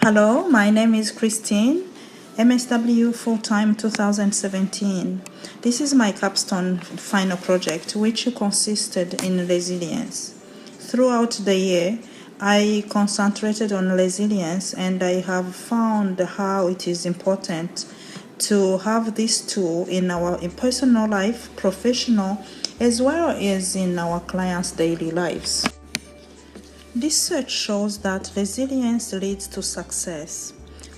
Hello, my name is Christine, MSW full-time 2017. This is my Capstone final project, which consisted in resilience. Throughout the year, I concentrated on resilience, and I have found how it is important to have this tool in our personal life, professional, as well as in our clients' daily lives. Research shows that resilience leads to success.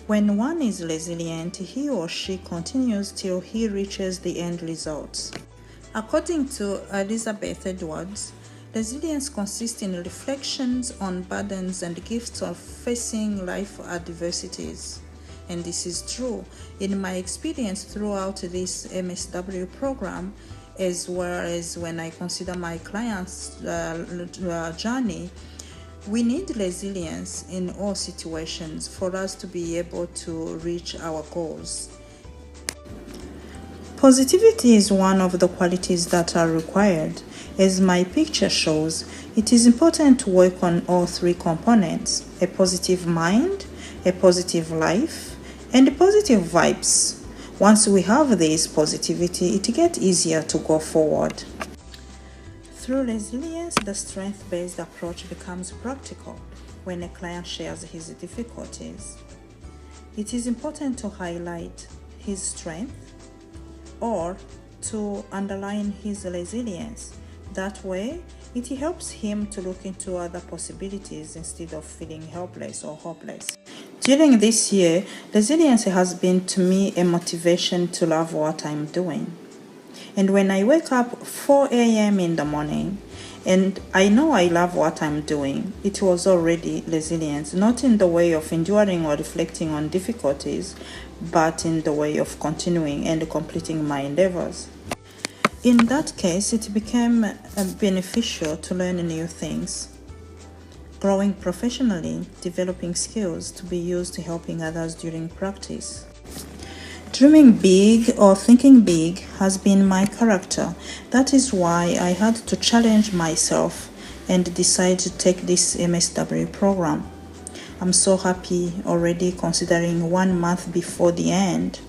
When one is resilient, he or she continues till he reaches the end results. According to Elizabeth Edwards, resilience consists in reflections on burdens and gifts of facing life adversities. And this is true. In my experience throughout this MSW program, as well as when I consider my clients' journey, we need resilience in all situations for us to be able to reach our goals. Positivity is one of the qualities that are required. As my picture shows, it is important to work on all three components: a positive mind, a positive life, and positive vibes. Once we have this positivity, it gets easier to go forward. Through resilience, the strength-based approach becomes practical when a client shares his difficulties. It is important to highlight his strength or to underline his resilience. That way, it helps him to look into other possibilities instead of feeling helpless or hopeless. During this year, resilience has been to me a motivation to love what I'm doing. And when I wake up 4 a.m. in the morning, and I know I love what I'm doing, it was already resilience, not in the way of enduring or reflecting on difficulties, but in the way of continuing and completing my endeavors. In that case, it became beneficial to learn new things, growing professionally, developing skills to be used to helping others during practice. Dreaming big or thinking big has been my character. That is why I had to challenge myself and decide to take this MSW program. I'm so happy already, considering 1 month before the end.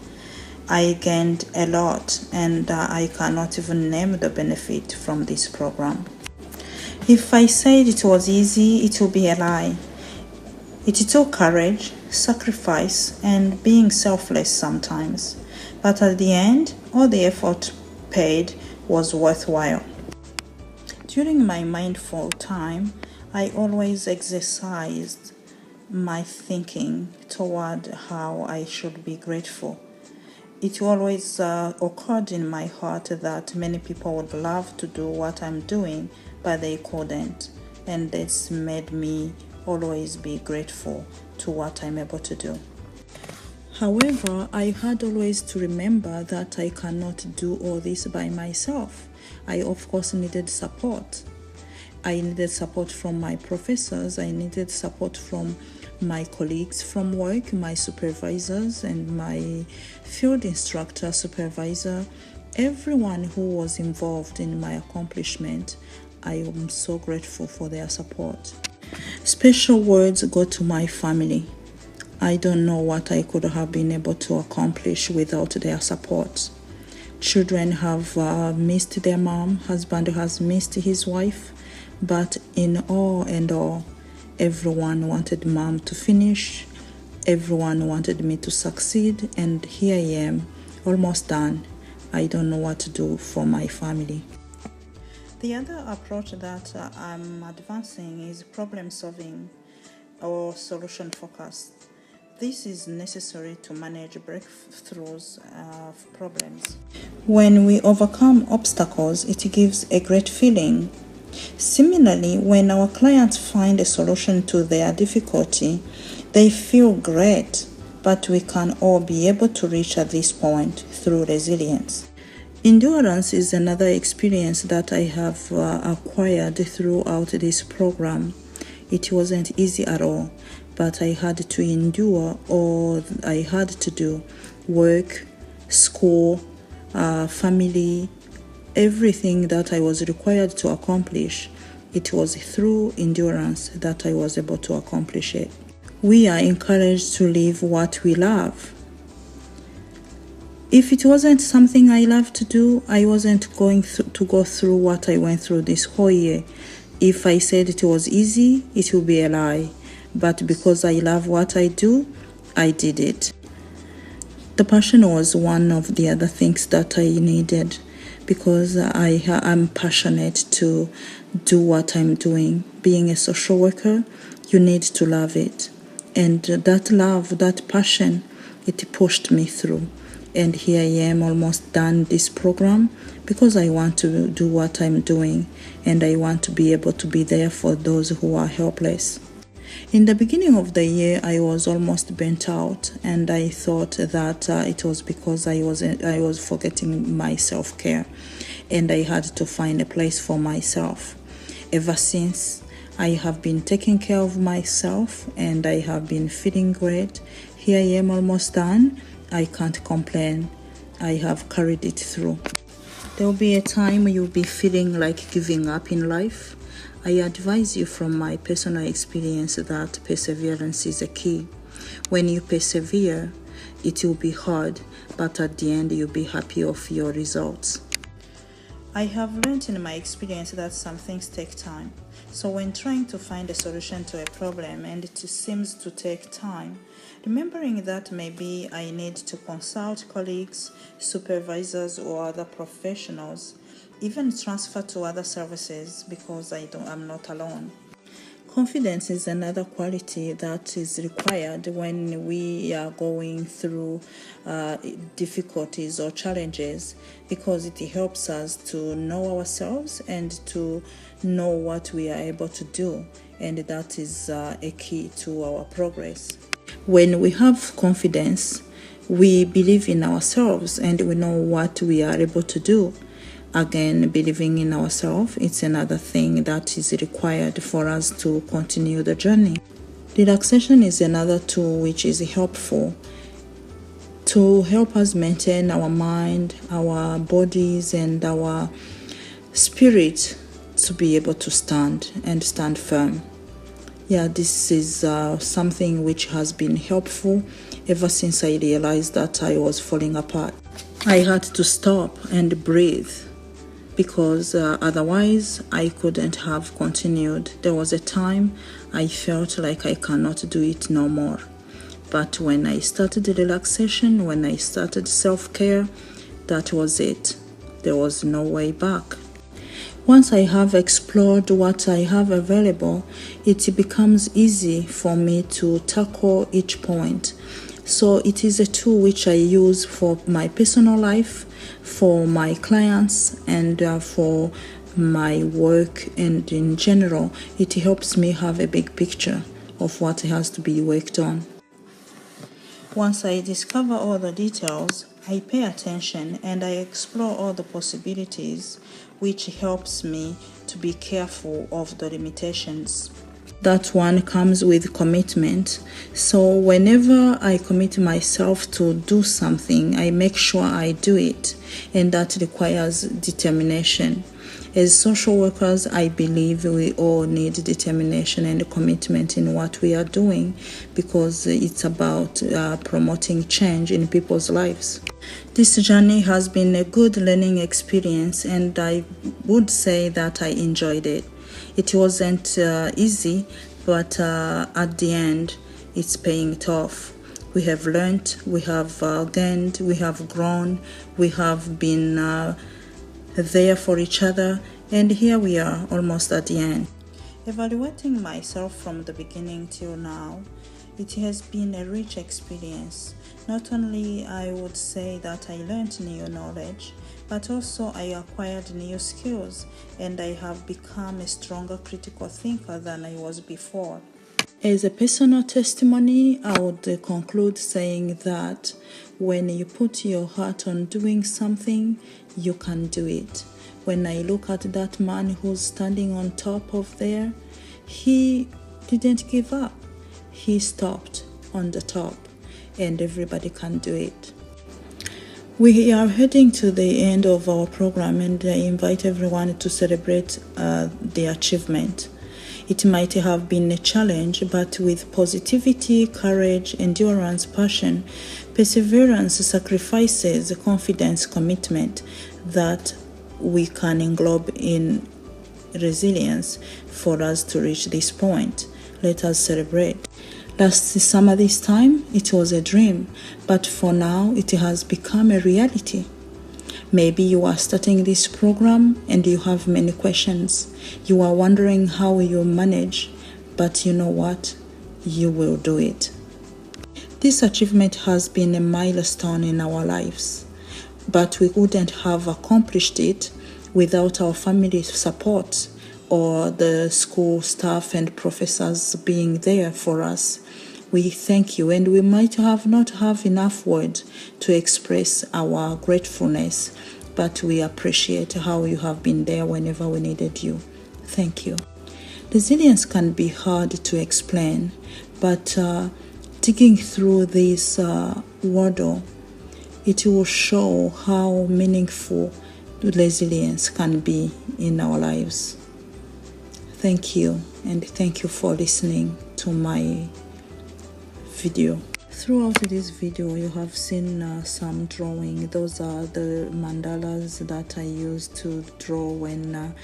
I gained a lot, and I cannot even name the benefit from this program. If I said it was easy, it will be a lie. It took courage, sacrifice, and being selfless sometimes. But at the end, all the effort paid was worthwhile. During my mindful time, I always exercised my thinking toward how I should be grateful. It always occurred in my heart that many people would love to do what I'm doing, but they couldn't. And this made me always be grateful to what I'm able to do. However, I had always to remember that I cannot do all this by myself. I, of course, needed support. I needed support from my professors. I needed support from my colleagues from work, my supervisors, and my field instructor supervisor. Everyone who was involved in my accomplishment, I am so grateful for their support. Special words go to my family. I don't know what I could have been able to accomplish without their support. Children have missed their mom, husband has missed his wife, but in all and all, everyone wanted mom to finish, everyone wanted me to succeed, and here I am, almost done. I don't know what to do for my family. The other approach that I'm advancing is problem solving or solution focused. This is necessary to manage breakthroughs of problems. When we overcome obstacles, it gives a great feeling. Similarly, when our clients find a solution to their difficulty, they feel great, but we can all be able to reach at this point through resilience. Endurance is another experience that I have acquired throughout this program. It wasn't easy at all, but I had to endure all I had to do: work, school, family, everything that I was required to accomplish. It was through endurance that I was able to accomplish it. We are encouraged to live what we love. If it wasn't something I love to do, I wasn't going to go through what I went through this whole year. If I said it was easy, it would be a lie. But because I love what I do, I did it. The passion was one of the other things that I needed, because I'm passionate to do what I'm doing. Being a social worker, you need to love it. And that love, that passion, it pushed me through. And here I am, almost done this program, because I want to do what I'm doing, and I want to be able to be there for those who are helpless. In the beginning of the year, I was almost burnt out, and I thought that it was because I was forgetting my self-care, and I had to find a place for myself. Ever since, I have been taking care of myself, and I have been feeling great. Here I am, almost done. I can't complain. I have carried it through. There will be a time you'll be feeling like giving up in life. I advise you from my personal experience that perseverance is a key. When you persevere, it will be hard, but at the end you'll be happy of your results. I have learned in my experience that some things take time. So when trying to find a solution to a problem and it seems to take time, remembering that maybe I need to consult colleagues, supervisors, or other professionals, even transfer to other services, because I'm not alone. Confidence is another quality that is required when we are going through difficulties or challenges, because it helps us to know ourselves and to know what we are able to do, and that is a key to our progress. When we have confidence, we believe in ourselves and we know what we are able to do. Again, believing in ourselves, it's another thing that is required for us to continue the journey. Relaxation is another tool which is helpful to help us maintain our mind, our bodies, and our spirit to be able to stand firm. Yeah, this is something which has been helpful ever since I realized that I was falling apart. I had to stop and breathe, because otherwise I couldn't have continued. There was a time I felt like I cannot do it no more. But when I started relaxation, when I started self-care, that was it. There was no way back. Once I have explored what I have available, it becomes easy for me to tackle each point. So it is a tool which I use for my personal life, for my clients, and for my work, and in general, it helps me have a big picture of what has to be worked on. Once I discover all the details, I pay attention and I explore all the possibilities, which helps me to be careful of the limitations. That one comes with commitment. So whenever I commit myself to do something, I make sure I do it, and that requires determination. As social workers, I believe we all need determination and commitment in what we are doing, because it's about promoting change in people's lives. This journey has been a good learning experience, and I would say that I enjoyed it. It wasn't easy, but at the end, it's paying it off. We have learned, we have gained, we have grown, we have been there for each other, and here we are, almost at the end. Evaluating myself from the beginning till now, it has been a rich experience. Not only I would say that I learned new knowledge, but also I acquired new skills, and I have become a stronger critical thinker than I was before. As a personal testimony, I would conclude saying that when you put your heart on doing something, you can do it. When I look at that man who's standing on top of there, he didn't give up. He stopped on the top, and everybody can do it. We are heading to the end of our program, and I invite everyone to celebrate the achievement. It might have been a challenge, but with positivity, courage, endurance, passion, perseverance, sacrifices, confidence, commitment, that we can englobe in resilience for us to reach this point. Let us celebrate. Last summer this time, it was a dream, but for now it has become a reality. Maybe you are starting this program and you have many questions. You are wondering how you manage, but you know what? You will do it. This achievement has been a milestone in our lives, but we wouldn't have accomplished it without our family support or the school staff and professors being there for us. We thank you, and we might have not have enough words to express our gratefulness, but we appreciate how you have been there whenever we needed you. Thank you. Resilience can be hard to explain, but digging through this word, it will show how meaningful resilience can be in our lives. Thank you, and thank you for listening to my video. Throughout this video, you have seen some drawing. Those are the mandalas that I used to draw when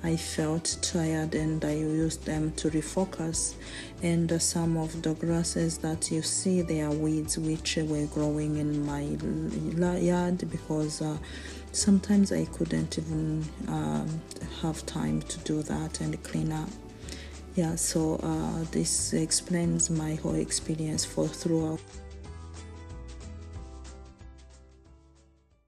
I felt tired, and I used them to refocus. And some of the grasses that you see, they are weeds which were growing in my yard because sometimes I couldn't even have time to do that and clean up. Yeah, so this explains my whole experience for throughout.